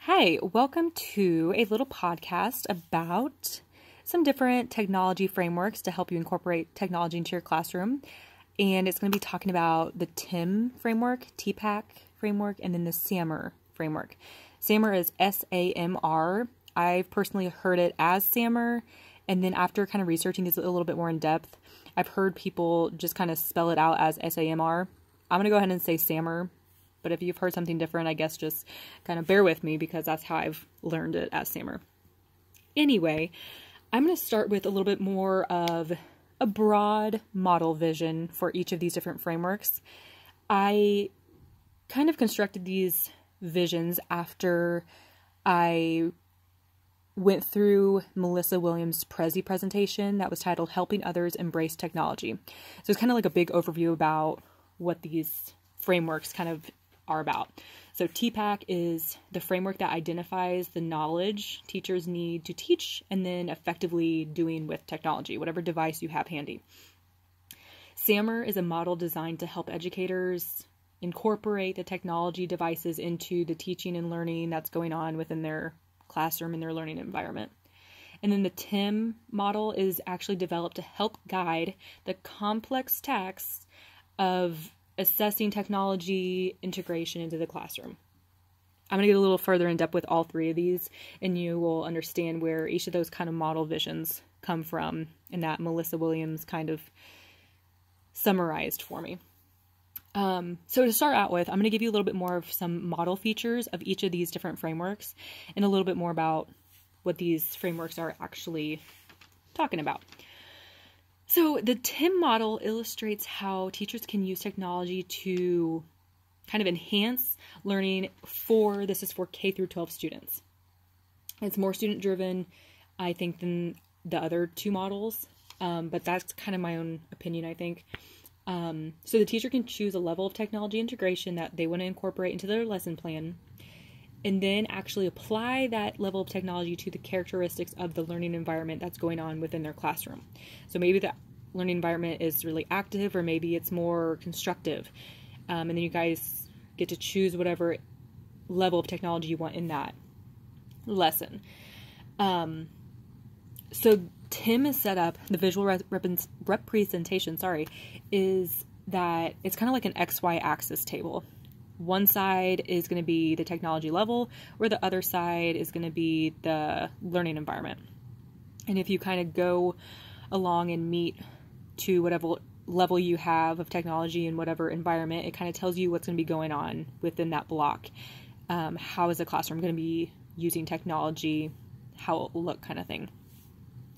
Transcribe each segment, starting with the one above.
Hi, welcome to a little podcast about some different technology frameworks to help you incorporate technology into your classroom. And it's going to be talking about the TIM framework, TPAC framework, and then the SAMR framework. SAMR is S-A-M-R. I've personally heard it as SAMR, and then after kind of researching this a little bit more in depth, I've heard people just kind of spell it out as S-A-M-R. I'm going to go ahead and say SAMR. But if you've heard something different, I guess just kind of bear with me because that's how I've learned it as SAMR. Anyway, I'm going to start with a little bit more of a broad model vision for each of these different frameworks. I kind of constructed these visions after I went through Melissa Williams' Prezi presentation that was titled Helping Others Embrace Technology. So it's kind of like a big overview about what these frameworks kind of are about. So TPAC is the framework that identifies the knowledge teachers need to teach and then effectively doing with technology, whatever device you have handy. SAMR is a model designed to help educators incorporate the technology devices into the teaching and learning that's going on within their classroom and their learning environment. And then the TIM model is actually developed to help guide the complex tasks of assessing technology integration into the classroom. I'm going to get a little further in depth with all three of these, and you will understand where each of those kind of model visions come from and that Melissa Williams kind of summarized for me. So to start out with, I'm going to give you a little bit more of some model features of each of these different frameworks and a little bit more about what these frameworks are actually talking about. So the TIM model illustrates how teachers can use technology to kind of enhance learning this is for K through 12 students. It's more student driven, I think, than the other two models, but that's kind of my own opinion, I think. So the teacher can choose a level of technology integration that they want to incorporate into their lesson plan, and then actually apply that level of technology to the characteristics of the learning environment that's going on within their classroom. So maybe the learning environment is really active, or maybe it's more constructive. And then you guys get to choose whatever level of technology you want in that lesson. So TIM is set up, the visual representation, is that it's kind of like an XY axis table. One side is going to be the technology level, where the other side is going to be the learning environment. And if you kind of go along and meet to whatever level you have of technology in whatever environment, it kind of tells you what's going to be going on within that block. How is the classroom going to be using technology, how it will look, kind of thing.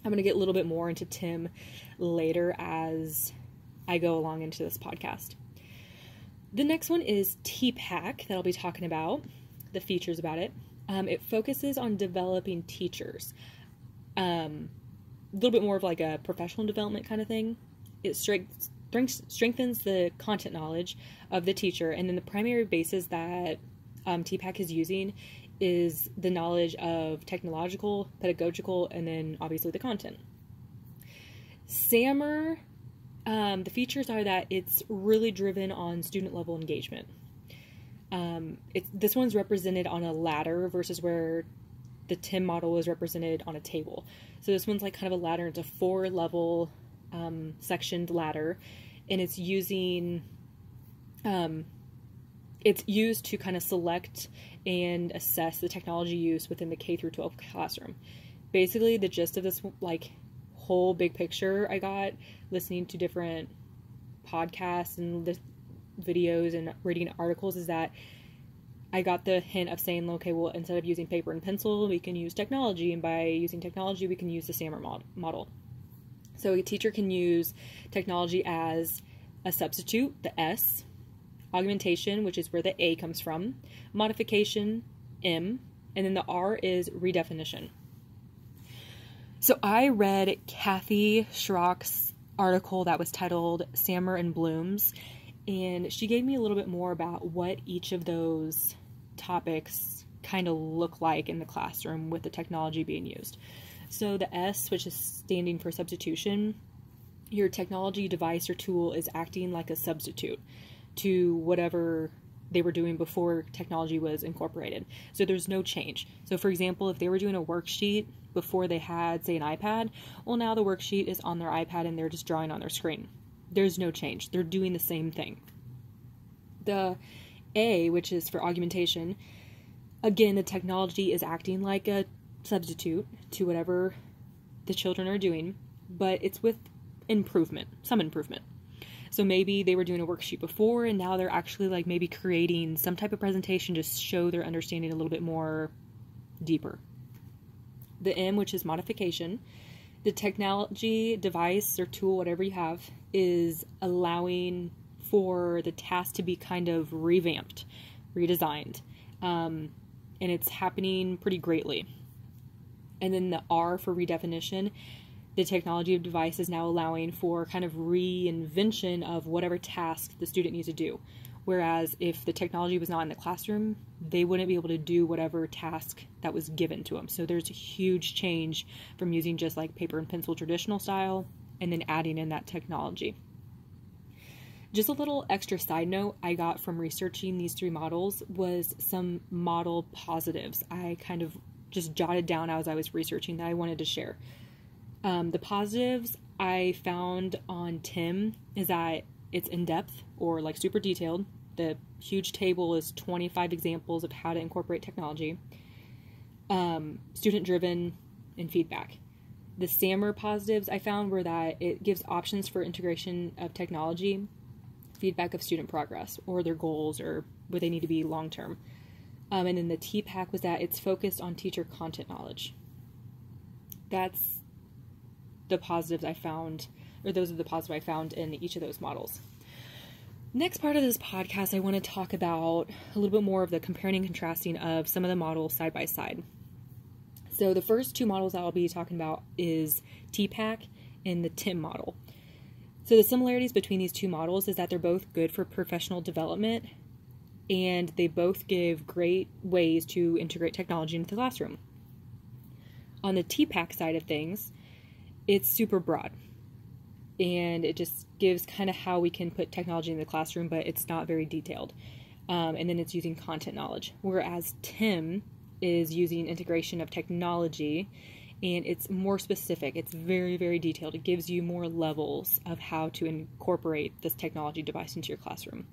I'm going to get a little bit more into TIM later as I go along into this podcast. The next one is TPAC that I'll be talking about, the features about it. It focuses on developing teachers. A little bit more of like a professional development kind of thing. It strengthens the content knowledge of the teacher, and then the primary basis that TPAC is using is the knowledge of technological, pedagogical, and then obviously the content. SAMR, the features are that it's really driven on student level engagement. This one's represented on a ladder versus where the TIM model is represented on a table. So this one's like kind of a ladder. It's a 4-level sectioned ladder, and it's using it's used to kind of select and assess the technology use within the K through 12 classroom. Basically, the gist of this like whole big picture I got listening to different podcasts and the videos and reading articles is that I got the hint of saying, okay, well, instead of using paper and pencil, we can use technology, and by using technology, we can use the SAMR model. So a teacher can use technology as a substitute, the S, augmentation, which is where the A comes from, modification, M, and then the R is redefinition. So I read Kathy Schrock's article that was titled SAMR and Blooms, and she gave me a little bit more about what each of those topics kind of look like in the classroom with the technology being used. So the S, which is standing for substitution, your technology device or tool is acting like a substitute to whatever they were doing before technology was incorporated. So there's no change. So for example, if they were doing a worksheet before they had, say, an iPad, well, now the worksheet is on their iPad and they're just drawing on their screen. There's no change. They're doing the same thing. The A, which is for augmentation, again, the technology is acting like a substitute to whatever the children are doing, but it's with improvement, some improvement. So maybe they were doing a worksheet before and now they're actually like maybe creating some type of presentation to show their understanding a little bit more deeper. The M, which is modification, the technology, device, or tool, whatever you have, is allowing for the task to be kind of revamped, redesigned, and it's happening pretty greatly. And then the R for redefinition, the technology of device is now allowing for kind of reinvention of whatever task the student needs to do. Whereas if the technology was not in the classroom, they wouldn't be able to do whatever task that was given to them. So there's a huge change from using just like paper and pencil traditional style and then adding in that technology. Just a little extra side note I got from researching these three models was some model positives I kind of just jotted down as I was researching that I wanted to share. The positives I found on TIM is that it's in-depth or like super detailed. The huge table is 25 examples of how to incorporate technology. Student-driven and feedback. The SAMR positives I found were that it gives options for integration of technology, feedback of student progress or their goals or where they need to be long-term. And then the TPAC was that it's focused on teacher content knowledge. That's the positives I found, or those are the positives I found in each of those models. Next part of this podcast, I want to talk about a little bit more of the comparing and contrasting of some of the models side by side. So the first two models I'll be talking about is TPAC and the TIM model. So the similarities between these two models is that they're both good for professional development and they both give great ways to integrate technology into the classroom. On the TPAC side of things, it's super broad and it just gives kind of how we can put technology in the classroom, but it's not very detailed. And then it's using content knowledge, whereas TIM is using integration of technology and it's more specific. It's very, very detailed. It gives you more levels of how to incorporate this technology device into your classroom.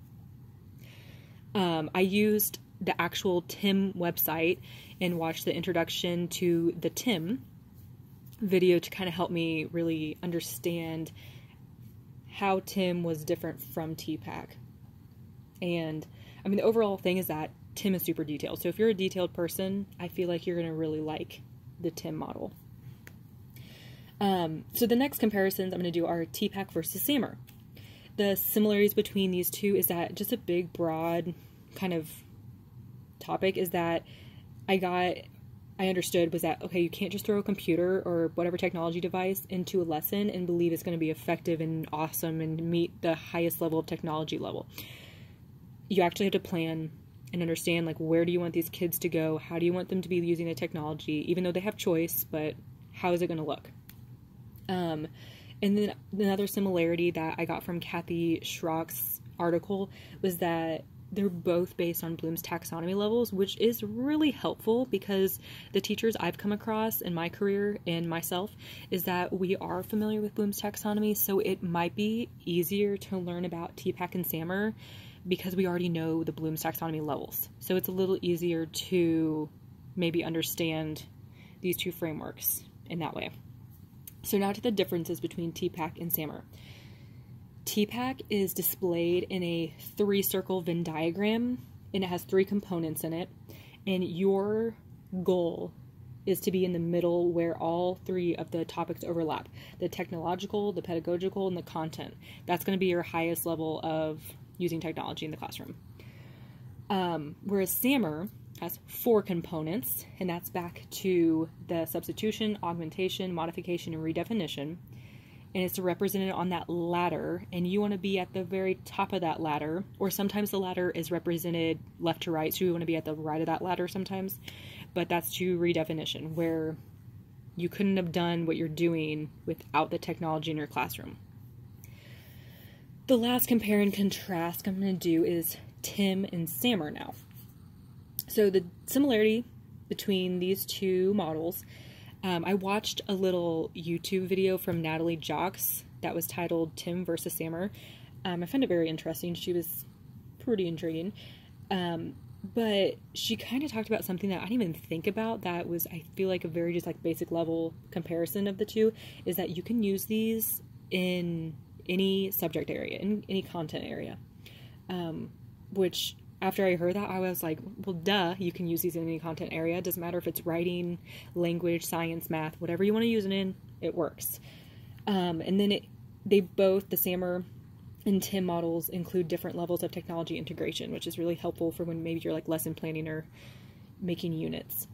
I used the actual TIM website and watched the introduction to the TIM video to kind of help me really understand how TIM was different from TPAC. And I mean, the overall thing is that TIM is super detailed. So if you're a detailed person, I feel like you're going to really like the TIM model. So the next comparisons I'm going to do are TPAC versus SAMR. The similarities between these two is that just a big, broad kind of topic is that I understood was that, okay, you can't just throw a computer or whatever technology device into a lesson and believe it's going to be effective and awesome and meet the highest level of technology level. You actually have to plan and understand, like, where do you want these kids to go? How do you want them to be using the technology, even though they have choice, but how is it going to look? And then another similarity that I got from Kathy Schrock's article was that they're both based on Bloom's taxonomy levels, which is really helpful because the teachers I've come across in my career and myself is that we are familiar with Bloom's taxonomy, so it might be easier to learn about TPAC and SAMR because we already know the Bloom's taxonomy levels. So it's a little easier to maybe understand these two frameworks in that way. So now to the differences between TPAC and SAMR. TPAC is displayed in a 3-circle Venn diagram, and it has 3 components in it, and your goal is to be in the middle where all 3 of the topics overlap: the technological, the pedagogical, and the content. That's going to be your highest level of using technology in the classroom. Whereas SAMR has 4 components, and that's back to the substitution, augmentation, modification, and redefinition. And it's represented on that ladder, and you want to be at the very top of that ladder, or sometimes the ladder is represented left to right, so you want to be at the right of that ladder sometimes, but that's to redefinition, where you couldn't have done what you're doing without the technology in your classroom. The last compare and contrast I'm going to do is TIM and SAMR now. So the similarity between these two models, I watched a little YouTube video from Natalie Jocks that was titled TIM versus SAMR. I found it very interesting. She was pretty intriguing. But she kind of talked about something that I didn't even think about that was, I feel like, a very just like basic level comparison of the two, is that you can use these in any subject area, in any content area. Which after I heard that, I was like, well, duh, you can use these in any content area. It doesn't matter if it's writing, language, science, math, whatever you want to use it in, it works. And then the SAMR and TIM models include different levels of technology integration, which is really helpful for when maybe you're like lesson planning or making units.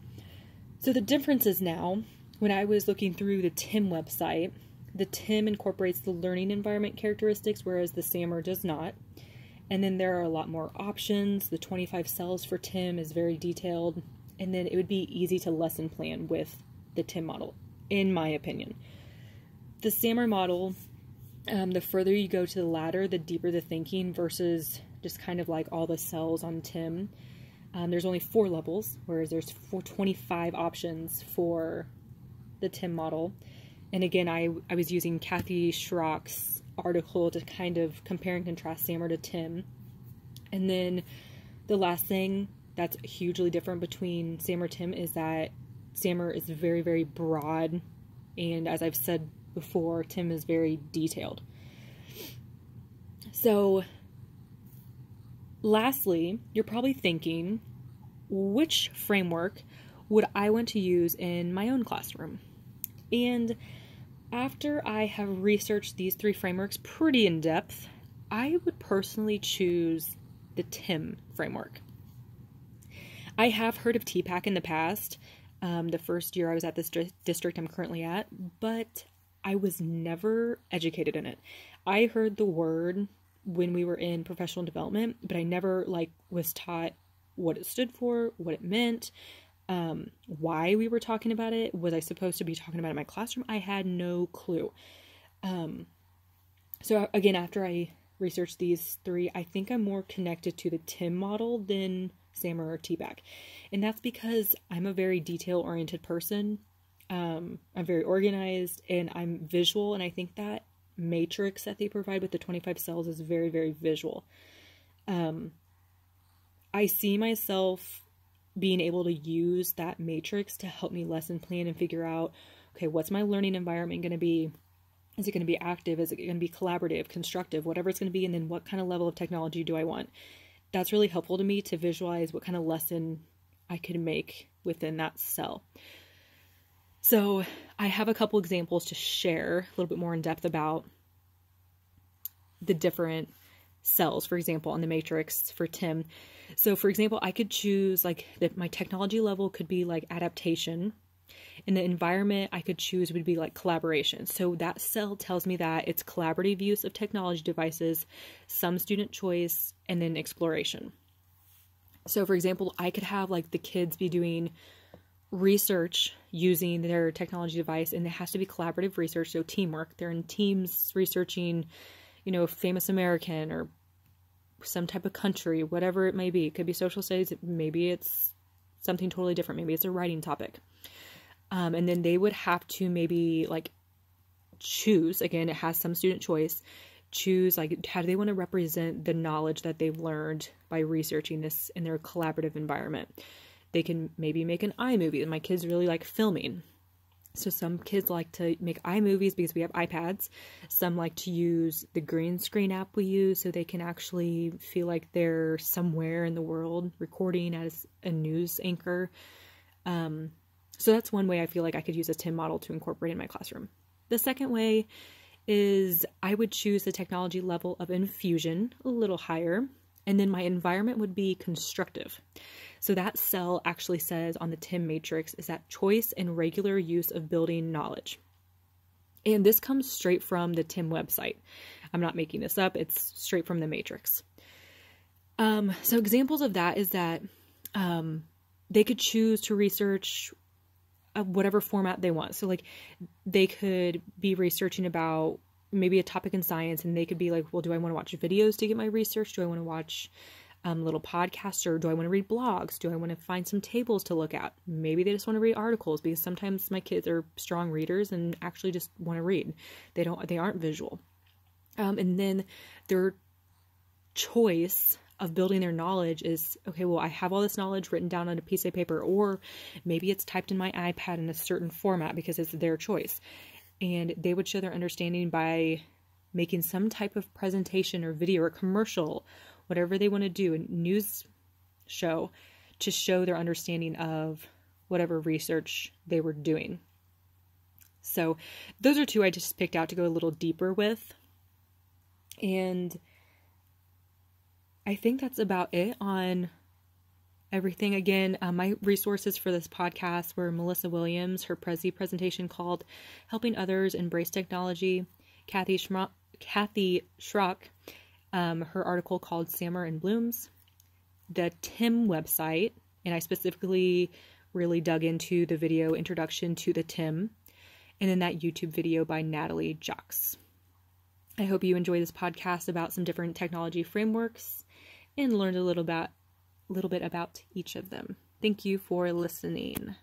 So the difference is now, when I was looking through the TIM website, the TIM incorporates the learning environment characteristics, whereas the SAMR does not. And then there are a lot more options. The 25 cells for TIM is very detailed. And then it would be easy to lesson plan with the TIM model, in my opinion. The SAMR model, the further you go to the ladder, the deeper the thinking versus just kind of like all the cells on TIM. There's only 4 levels, whereas there's 25 options for the TIM model. And again, I was using Kathy Schrock's article to kind of compare and contrast SAMR to TIM. And then the last thing that's hugely different between SAMR TIM is that SAMR is very, very broad, and as I've said before, TIM is very detailed. So lastly, you're probably thinking, which framework would I want to use in my own classroom? And after I have researched these 3 frameworks pretty in depth, I would personally choose the TIM framework. I have heard of TPACK in the past, the first year I was at this district I'm currently at, but I was never educated in it. I heard the word when we were in professional development, but I never was taught what it stood for, what it meant, why we were talking about it. Was I supposed to be talking about it in my classroom? I had no clue. So again, after I researched these 3, I think I'm more connected to the TIM model than SAMR or TPACK. And that's because I'm a very detail-oriented person. I'm very organized and I'm visual, and I think that matrix that they provide with the 25 cells is very, very visual. I see myself being able to use that matrix to help me lesson plan and figure out, okay, what's my learning environment going to be? Is it going to be active? Is it going to be collaborative, constructive, whatever it's going to be? And then what kind of level of technology do I want? That's really helpful to me to visualize what kind of lesson I could make within that cell. So I have a couple examples to share a little bit more in depth about the different cells, for example, on the matrix for TIM. So for example, I could choose my technology level could be like adaptation, and the environment I could choose would be like collaboration. So that cell tells me that it's collaborative use of technology devices, some student choice, and then exploration. So for example, I could have the kids be doing research using their technology device, and it has to be collaborative research, so teamwork. They're in teams researching, famous American or some type of country, whatever it may be. It could be social studies, maybe it's something totally different, maybe it's a writing topic. And then they would have to maybe choose, again, it has some student choice, choose how do they want to represent the knowledge that they've learned by researching this in their collaborative environment. They can maybe make an iMovie, and my kids really like filming. So some kids like to make iMovies because we have iPads. Some like to use the green screen app we use so they can actually feel like they're somewhere in the world recording as a news anchor. So that's one way I feel like I could use a TIM model to incorporate in my classroom. The second way is I would choose the technology level of infusion a little higher, and then my environment would be constructive. So that cell actually says on the TIM matrix is that choice and regular use of building knowledge. And this comes straight from the TIM website. I'm not making this up. It's straight from the matrix. So examples of that is that they could choose to research whatever format they want. So they could be researching about maybe a topic in science, and they could be like, well, do I want to watch videos to get my research? Do I want to watch little podcasts, or do I want to read blogs? Do I want to find some tables to look at? Maybe they just want to read articles, because sometimes my kids are strong readers and actually just want to read. They aren't visual. And then their choice of building their knowledge is, okay, well, I have all this knowledge written down on a piece of paper, or maybe it's typed in my iPad in a certain format because it's their choice. And they would show their understanding by making some type of presentation or video or commercial, whatever they want to do, a news show, to show their understanding of whatever research they were doing. So those are two I just picked out to go a little deeper with. And I think that's about it on everything. Again, my resources for this podcast were Melissa Williams, her Prezi presentation called Helping Others Embrace Technology, Kathy Schrock, her article called Sammer and Blooms, the TIM website, and I specifically really dug into the video Introduction to the TIM, and then that YouTube video by Natalie Jacques. I hope you enjoy this podcast about some different technology frameworks and learned a little bit about each of them. Thank you for listening.